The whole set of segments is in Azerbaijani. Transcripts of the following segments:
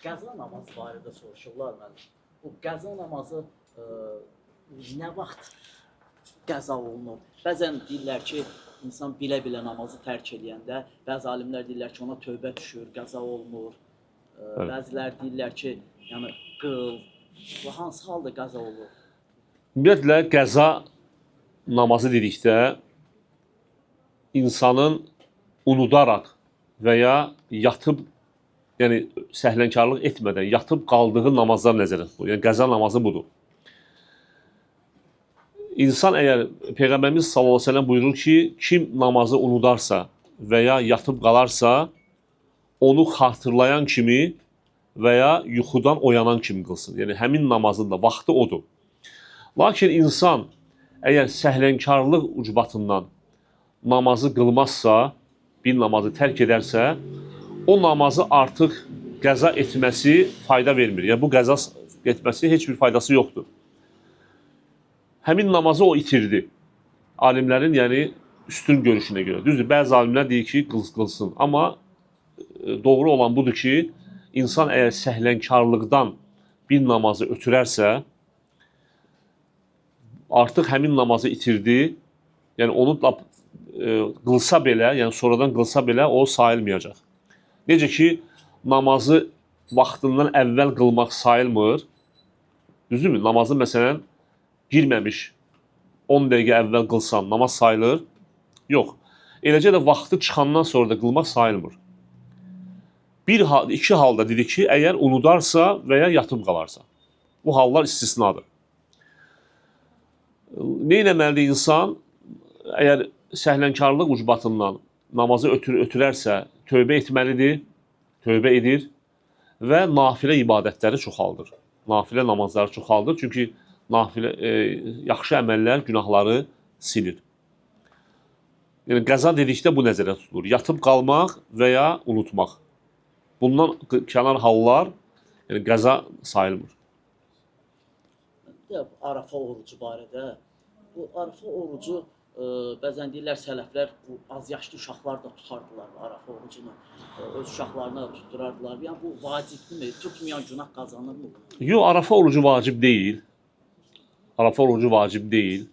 qəza namazı barədə soruşurlar mənim. Bu qəza namazı nə vaxt qəza olunur? Bəzən deyirlər ki, insan bilə-bilə namazı tərk edəndə, bəzi alimlər deyirlər ki, ona tövbə düşür, qəza olmur. Bəzilər deyirlər ki, yəni qıl, bu hansı halda qəza olur? Ümumiyyətlə, qəza namazı dedikdə insanın unudaraq və ya yatıb, yəni səhlənkarlıq etmədən yatıb qaldığı namazlar nəzərdə tutulur. Yəni qəza namazı budur. İnsan əgər Peyğəmbərimiz sallallahu əleyhi və səlləm buyurur ki, kim namazı unudarsa və ya yatıb qalarsa, onu xatırlayan kimi və ya yuxudan oyanan kimi qılsın. Yəni həmin namazın da vaxtı odur. Lakin insan əgər səhlənkarlıq ucbatından namazı qılmazsa, bir namazı tərk edərsə, o namazı artıq qəza etməsi fayda vermir. Yəni bu qəza etməsi heç bir faydası yoxdur. Həmin namazı o itirdi. Alimlərin yəni üstün görüşünə görə. Düzdür, bəzi alimlər deyir ki, qılsın. Amma doğru olan budur ki, insan əgər səhlənkarlıqdan bir namazı ötürərsə, artıq həmin namazı itirdi. Yəni onu qılsa belə, yəni sonradan qılsa belə o sayılmayacaq. Necə ki, namazı vaxtından əvvəl qılmaq sayılmır. Düzdürmü? Namazı məsələn girməmiş 10 dəqiqə əvvəl qılsan namaz sayılır? Yox. Eləcə də vaxtı çıxandan sonra da qılmaq sayılmır. İki halda dedik ki, əgər unudarsa və ya yatıb qalarsa. Bu hallar istisnadır. Nə etməlidir insan? Əgər səhlənkarlıq ucbatından namazı ötürərsə, tövbə etməlidir, tövbə edir və nafilə ibadətləri çoxaldır. Nafilə namazları çoxaldır, çünki nafilə, yaxşı əməllər günahları silir. Yəni, qəza dedikdə bu nəzərdə tutulur. Yatıb qalmaq və ya unutmaq. Bundan kənar hallar yəni, qəza sayılmır. Arafa orucu barədə. Bu Arafa orucu bəzən deyirlər sələflər, az yaşlı uşaqlar da tutardılar Arafa orucunu. Öz uşaqlarına da tutturardılar. Yəni bu vacibdirmi? Tutmayan günah qazanırmı? Yox, Arafa orucu vacib deyil. Arafa orucu vacib deyil.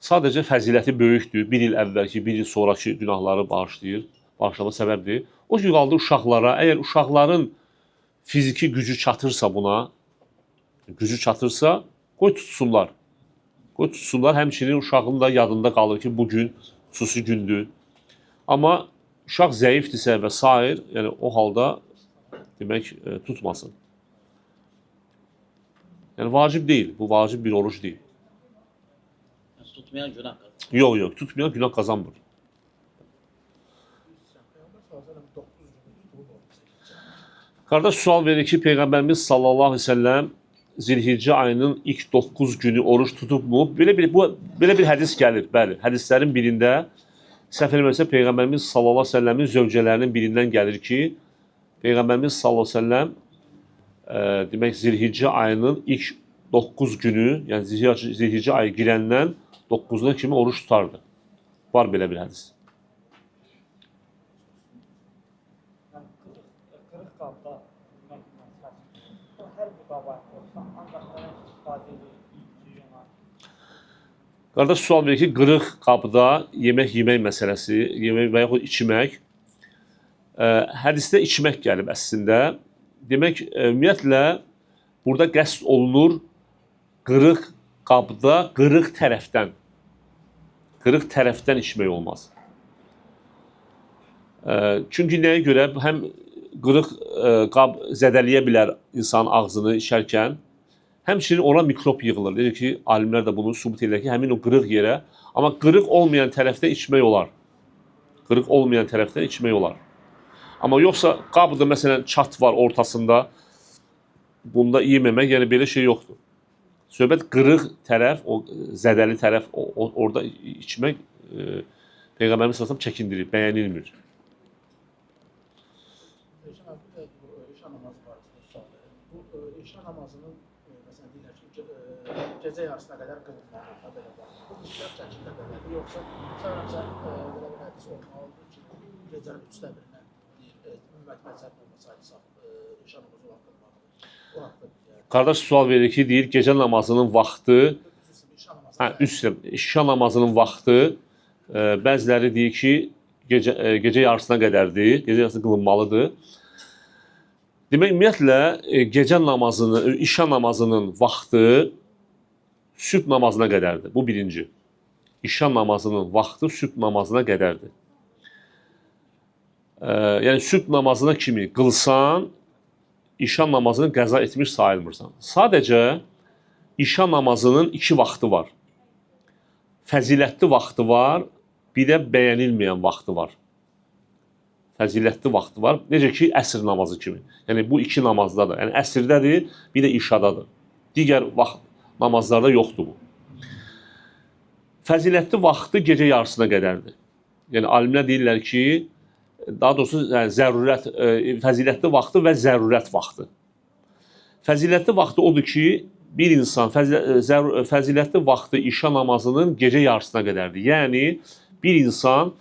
Sadəcə fəziləti böyükdür. Bir il əvvəlki, bir il sonraki günahları bağışlayır. Bağışlama səbəbdir. O ki, qaldı uşaqlara. Əgər uşaqların fiziki gücü çatırsa buna, qoy tutsunlar. Qoy tutsunlar, həmçinin uşağın da yadında qalır ki, bugün xüsusi gündür. Amma uşaq zəifdirsə və s. Yəni o halda demək tutmasın. Yəni vacib deyil, bu vacib bir oruç deyil. Tutmayan günah qazanır. Yox, tutmayan günah qazanmır. Qardaş sual verir ki, Peyğəmbərimiz sallallahu əleyhi və səlləm Zilhiccə ayının ilk 9 günü oruç tutubmu? Belə bir hədis gəlir, bəli. Hədislərin birində səhv eləmirəmsə Peyğəmbərimiz sallallahu əleyhi və səlləmin zövcələrinin birindən gəlir ki, Peyğəmbərimiz sallallahu əleyhi və səlləm demək Zilhiccə ayının ilk 9 günü, yəni Zilhiccə ayı girəndən 9-una kimi oruç tutardı. Var belə bir hədis. Qardaş sual verir ki, qırıq qabda yemək yemək məsələsi, yemək və yaxud içmək. Hədisdə içmək gəlib əslində. Demək, ümumiyyətlə, burada qəsd olunur qırıq qabda, qırıq tərəfdən içmək olmaz. Çünki nəyə görə? Həm qırıq qab zədələyə bilər insanın ağzını içərkən, həmçinin ona mikrop yığılır. Deyir ki, alimlər də bunu sübut edir ki, həmin o qırıq yerə, amma qırıq olmayan tərəfdə içmək olar. Qırıq olmayan tərəfdə içmək olar. Amma yoxsa qabda məsələn çat var ortasında, bunda yeməmək, yəni belə şey yoxdur. Söhbət qırıq tərəf, o zədəli tərəf, orada içmək Peyğəmbərimiz sallallahu çəkindirir, bəyənilmir. İşa namazının məsələn deyirlər ki, gecə yarısına qədər qılınmalıdır belə var. Bu müddət çəkində belədir, yoxsa sanırsa belə bir hədis olmalıdır ki, gecənin 3də birinə ümumiyyət məzəb olmasaydı işa namazı vaxtında. Bu haqda yəni, Qardaş sual verir ki, deyir gecə namazının vaxtı, İşan namazı. hə, işa namazının vaxtı bəziləri deyir ki, gecə yarısına qədərdir, gecə yarısı qılınmalıdır. Demək, ümumiyyətlə, gecə namazının, işa namazının vaxtı sübh namazına qədərdir. Bu birinci. İşa namazının vaxtı sübh namazına qədərdir. Yəni, sübh namazına kimi qılsan, işa namazını qəza etmiş sayılmırsan. Sadəcə, işa namazının iki vaxtı var. Fəzilətli vaxtı var, bir də bəyənilməyən vaxtı var. Fəzilətli vaxtı var. Necə ki, əsr namazı kimi. Yəni, bu iki namazdadır. Yəni, əsrdədir, bir də işadadır. Digər vaxt namazlarda yoxdur bu. Fəzilətli vaxtı gecə yarısına qədərdir. Yəni, alimlər deyirlər ki, daha doğrusu zərurət, fəzilətli vaxtı və zərurət vaxtı. Fəzilətli vaxtı odur ki, bir insan fəzilətli vaxtı işa namazının gecə yarısına qədərdir. Yəni, bir insan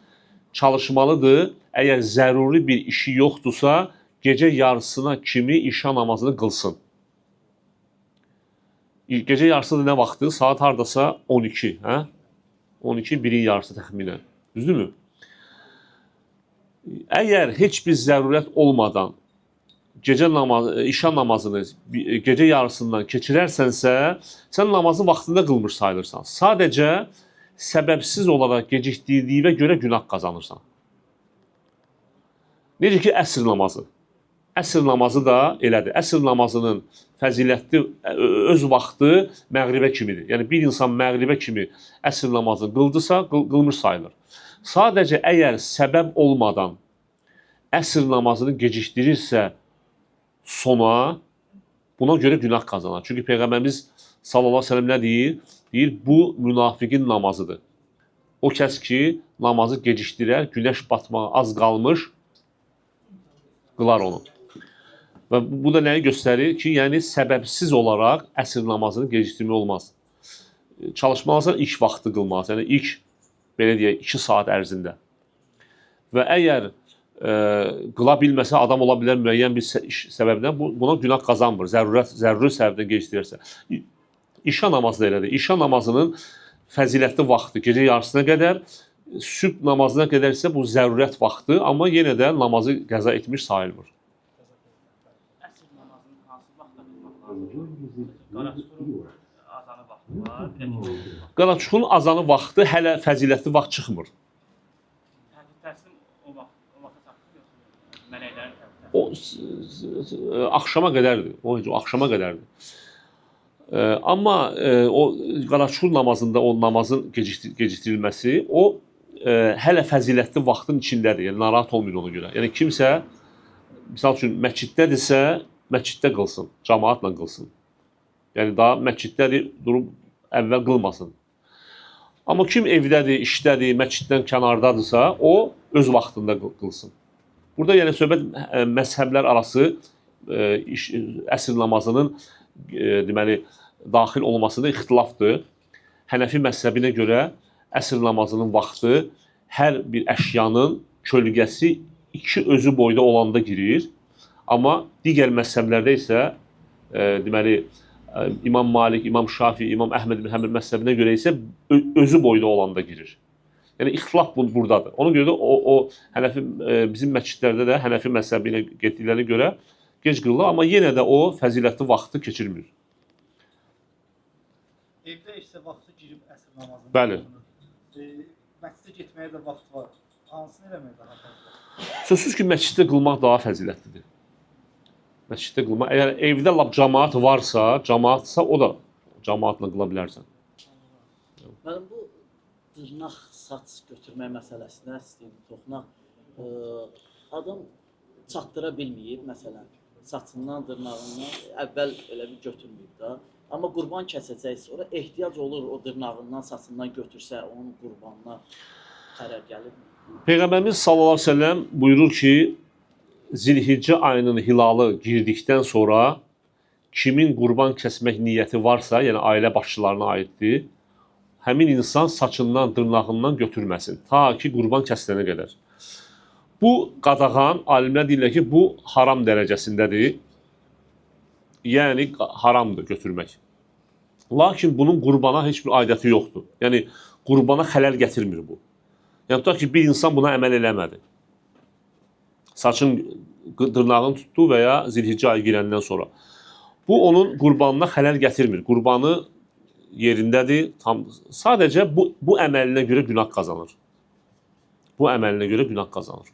çalışmalıdır, əgər zəruri bir işi yoxdursa, gecə yarısına kimi işa namazını qılsın. Gecə yarısı da nə vaxtı? Saat hardasa 12, hə? 12, birin yarısı təxminən. Düzdürmü? Əgər heç bir zərurət olmadan işa namazını gecə yarısından keçirərsənsə, sən namazı vaxtında qılmış sayılırsan. Sadəcə səbəbsiz olaraq gecikdirdiyinə görə günah qazanırsan. Necə ki, əsr namazı. Əsr namazı da elədir. Əsr namazının fəzilətli öz vaxtı məğribə kimidir. Yəni, bir insan məğribə kimi əsr namazını qıldısa, qılmış sayılır. Sadəcə, əgər səbəb olmadan əsr namazını gecikdirirsə sona, buna görə günah qazanar. Çünki Peyğəmbərimiz sallallahu aleyhi ve sellem nə deyir? Deyir, bu münafiqin namazıdır. O kəs ki, namazı gecikdirər, günəş batmağa az qalmış, qılar onu. Və bu da nəyi göstərir ki, yəni səbəbsiz olaraq əsr namazını gecikdirmək olmaz. Çalışmalısan ilk vaxtı qılmalısan, yəni ilk, belə deyək, 2 saat ərzində. Və əgər qıla bilməsə, adam ola bilər müəyyən bir səbəbdən, buna günah qazanmır, zəruri səbəbdən gecikdirirsə. İşa namazı da elədir. İşa namazının fəzilətli vaxtı gecə yarısına qədər, sübh namazına qədər isə bu zərurət vaxtı, amma yenə də namazı qəza etmiş sayılmır. Əsr namazının hansı vaxtda qılmaq lazımdır? Qaraçuxurun azanı vaxtı var, bir də ki, Qaraçuxun azanı vaxtı hələ fəzilətli vaxt çıxmır. təslim o vaxta çatdı, yoxsa mələklərin təslim? O axşama qədərdir. O axşama qədərdir. Amma o qaraçuxur namazında o namazın gecikdirilməsi, o hələ fəzilətli vaxtın içindədir. Yəni narahat olmayın ona görə. Yəni kimsə misal üçün məsciddədirsə, məsciddə qılsın, cəmaatla qılsın. Yəni daha məsciddədir, durub əvvəl qılmasın. Amma kim evdədir, işdədir, məsciddən kənardadırsa, o öz vaxtında qılsın. Burada yəni söhbət məzhəblər arası əsr namazının deməli daxil olmasında ixtilafdır. Hənəfi məzhəbinə görə əsr namazının vaxtı hər bir əşyanın kölgəsi 2 özü boyda olanda girir. Amma digər məzhəblərdə isə deməli İmam Malik, İmam Şafi, İmam Əhməd bin Həmbel məzhəbinə görə isə özü boyda olanda girir. Yəni ixtilaf burdadır. Ona görə də o Hənəfi bizim məscidlərdə də Hənəfi məzhəbinə getdiklərinə görə gec qılırlar, amma yenə də o fəzilətli vaxtı keçirmir. Evdə isə vaxtı girib əsr namazını. Bəli. Məscidə getməyə də vaxt var. Hansını eləmək daha fəzilətlidir? Sözsüz ki, məsciddə qılmaq daha fəzilətlidir. Məsciddə qılmaq, əgər evdə lap cəmaat varsa, cəmaatsa o da cəmaatla qıla bilərsən. Mənim bu dırnaq saç götürmək məsələsinə istəyim toxunaq. Adam çatdıra bilməyib, məsələn, saçından, dırnağından əvvəl elə bir götürməyib da. Amma qurban kəsəcək, sonra ehtiyac olur o dırnağından, saçından götürsə, onun qurbanına xərər gəlir. Peyğəmbərimiz sallallahu əleyhi və səlləm buyurur ki, Zilhiccə ayının hilalı girdikdən sonra kimin qurban kəsmək niyyəti varsa, yəni ailə başçılarına aiddir, həmin insan saçından, dırnağından götürməsin, ta ki qurban kəsilənə qədər. Bu qadağan, alimlər deyirlər ki, bu haram dərəcəsindədir. yəni haramdır götürmək. Lakin bunun qurbana heç bir aidiyyəti yoxdur. Yəni qurbana xələl gətirmir bu. Yəni tutaq ki, bir insan buna əməl eləmədi. Saçın dırnağını tutdu və ya zilhiccə ayı girəndən sonra. Bu onun qurbanına xələl gətirmir. Qurbanı yerindədir. Sadəcə bu əməlinə görə günah qazanır. Bu əməlinə görə günah qazanır.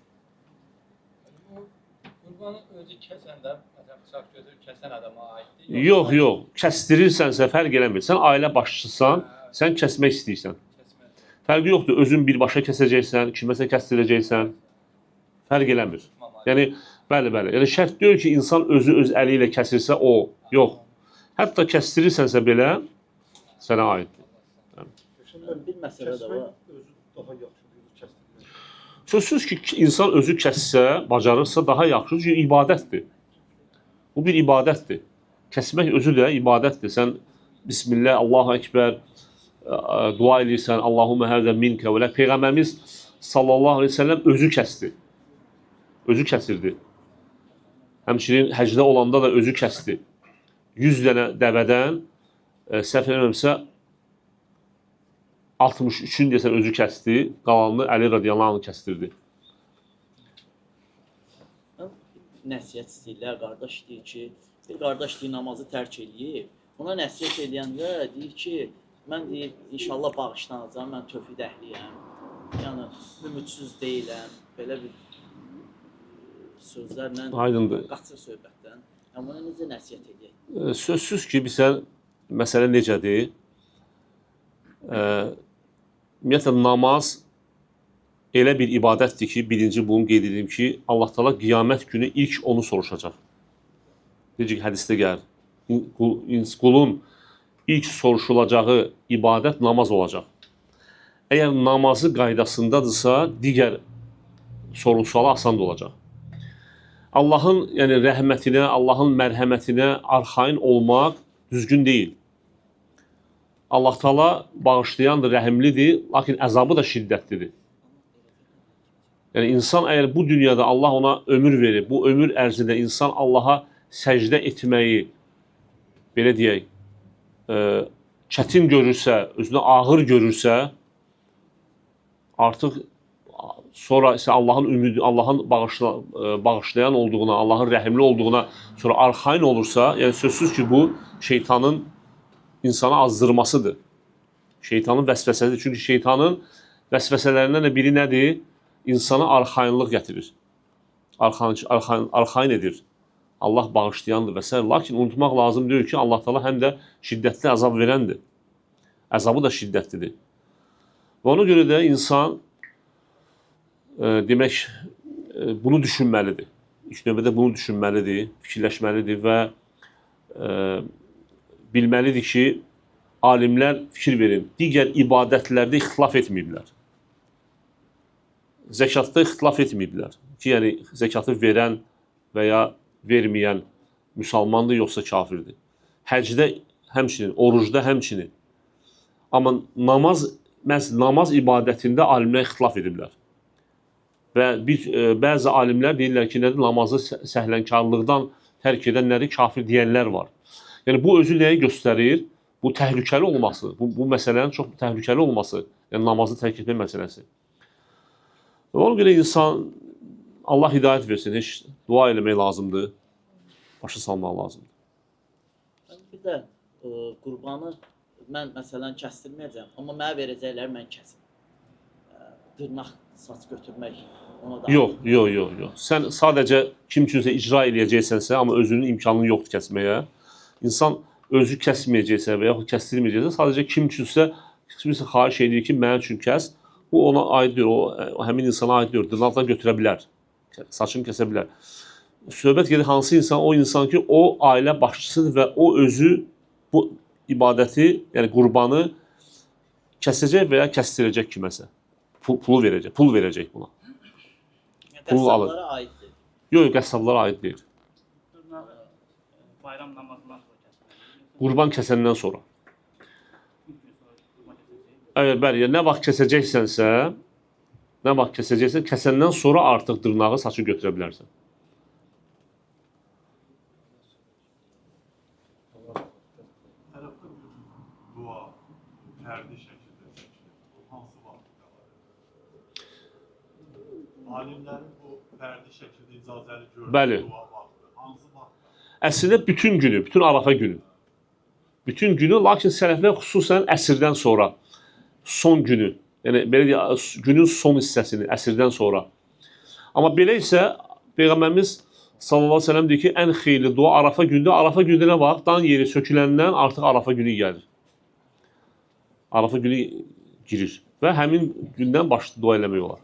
Qurbanı özü kəsəndə, məsələn, bıçaq götürüb kəsən adama aiddir? Yox, yox. Kəstirirsənsə fərq eləmir. Sən ailə başçısan, sən kəsmək istəyirsən. Fərqi yoxdur. Özün birbaşa kəsəcəksən, kiməsə kəsdirəcəksən. Fərq eləmir. Yəni, bəli. Yəni, şərt deyil ki, insan özü öz əli ilə kəsirsə o. Yox. Hətta kəstirirsənsə belə sənə aiddir. Bir məsələ də var. Özü daha yaxşıdır, kəsdirmək. Sözsüz ki, insan özü kəssə, bacarırsa daha yaxşıdır. Çünki ibadətdir. Bu bir ibadətdir. Kəsmək özü də ibadətdir. Sən Bismillah, Allahu Ekber dua edirsən, Allahumma həvzə minkə və lə. Peyğəmbərimiz sallallahu aleyhi ve sellem özü kəsdi. Özü kəsirdi. Həmçinin həcdə olanda da özü kəsdi. 100 dənə dəvədən səhv eləmirəmsə 63-ünü desən özü kəsdi, qalanını Əli radiyallahu anh kəsdirdi. Nəsihət istəyirlər, qardaş deyir ki, bir qardaş deyir namazı tərk eləyib. Ona nəsihət eləyəndə deyir ki, mən deyir, inşallah bağışlanacağam, mən tövhid əhliyəm. Yəni, ümidsiz deyiləm, belə bir sözlərlə qaçır söhbətdən. Yəni, buna necə nəsihət eləyək? Sözsüz ki, bilsən, məsələ necədir? Ümumiyyətlə, namaz elə bir ibadətdir ki, birinci bunu qeyd edeyim ki, Allah Teala qiyamət günü ilk onu soruşacaq. Necə ki, hədisdə gəlir. Qulun ilk soruşulacağı ibadət namaz olacaq. Əgər namazı qaydasındadırsa, digər sorğu-sualı asan da olacaq. Allahın yəni, rəhmətinə, Allahın mərhəmətinə arxain olmaq düzgün deyil. Allah Teala bağışlayandır, rəhimlidir, lakin əzabı da şiddətlidir. Yəni, insan əgər bu dünyada Allah ona ömür verir, bu ömür ərzində insan Allaha səcdə etməyi, belə deyək, çətin görürsə, özünə ağır görürsə, artıq sonra isə Allahın ümidi, Allahın bağışlayan olduğuna, Allahın rəhimli olduğuna sonra arxain olursa, yəni sözsüz ki, bu şeytanın insanı azdırmasıdır. Şeytanın vəsvəsəsidir. Çünki şeytanın vəsvəsələrindən də biri nədir? İnsana arxainlıq gətirir. Arxain edir. Allah bağışlayandır və s. Lakin unutmaq lazım deyil ki, Allah Teala həm də şiddətli əzab verəndir. Əzabı da şiddətlidir. Və ona görə də insan demək, bunu düşünməlidir. İlk növbədə bunu düşünməlidir, fikirləşməlidir və bilməlidir ki, alimlər fikir verin, digər ibadətlərdə ixtilaf etməyiblər. Zəkatda ixtilaf etməyiblər ki, yəni zəkatı verən və ya verməyən müsəlmandır, yoxsa kafirdir. Həcdə həmçinin, orucda həmçinin. Amma namaz ibadətində alimlər ixtilaf ediblər. Və bəzi alimlər deyirlər ki, nədir? Namazı səhlənkarlıqdan tərk edənləri kafir deyənlər var. Yəni, bu özü nəyi göstərir? Bu təhlükəli olması, bu məsələnin çox təhlükəli olması, yəni namazı tərk etmə məsələsi. Və ona görə insan, Allah hidayət versin, heç dua eləmək lazımdır, başa salmaq lazımdır. Bir də qurbanı mən məsələn kəstirməyəcəm, amma mənə verəcəklər, mən kəsim. Dırnaq, saç götürmək ona da... Yox. Sən sadəcə kim üçünsə icra eləyəcəksənsə, amma özünün imkanı yoxdur kəsməyə. İnsan özü kəsməyəcəksə və yaxud kəsdirməyəcəksə, sadəcə kim üçünsə xahiş edir ki, mənim üçün kəs. Bu ona aid deyil, o həmin insana aid deyil. Dırnaqdan götürə bilər, saçını kəsə bilər. Söhbət gedir hansı insan? O insan ki, o ailə başçısıdır və o özü bu ibadəti, yəni qurbanı kəsəcək və ya kəsdirəcək kiməsə. Pul verəcək buna. Qəssablara aiddir. Yox, qəssablara aid deyil. Bayram namazından sonra kəsmək. Qurban kəsəndən sonra. Bəli, nə vaxt kəsəcəksənsə, kəsəndən sonra artıq dırnağı, saçı götürə bilərsən. fərdi şəkildə çəkilir? Hansı vaxtda? Alimlərin bu fərdi şəkildə icazəli Bəli. gördüyü dua vaxtı hansı vaxtda? Əslində bütün günü, bütün Arafa günü. Bütün günü, lakin sələflər xüsusən əsrdən sonra, son günü, yəni belə deyək, günün son hissəsini, əsrdən sonra. Amma belə isə Peyğəmbərimiz sallallahu əleyhi və səlləm deyir ki, ən xeyirli dua Arafa gündə. Arafa gündə nə vaxt? Dan yeri söküləndən artıq Arafa günü gəlir. Arafa günü girir və həmin gündən başlayıb dua eləmək olar.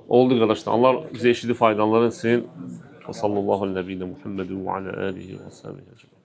Oldu qardaşlar. Allah bizə eşidib faydalanır etsin. Və sallallahu əleyhi və səlləm Muhammedin və alə alihi və səhbihi ecmaîn.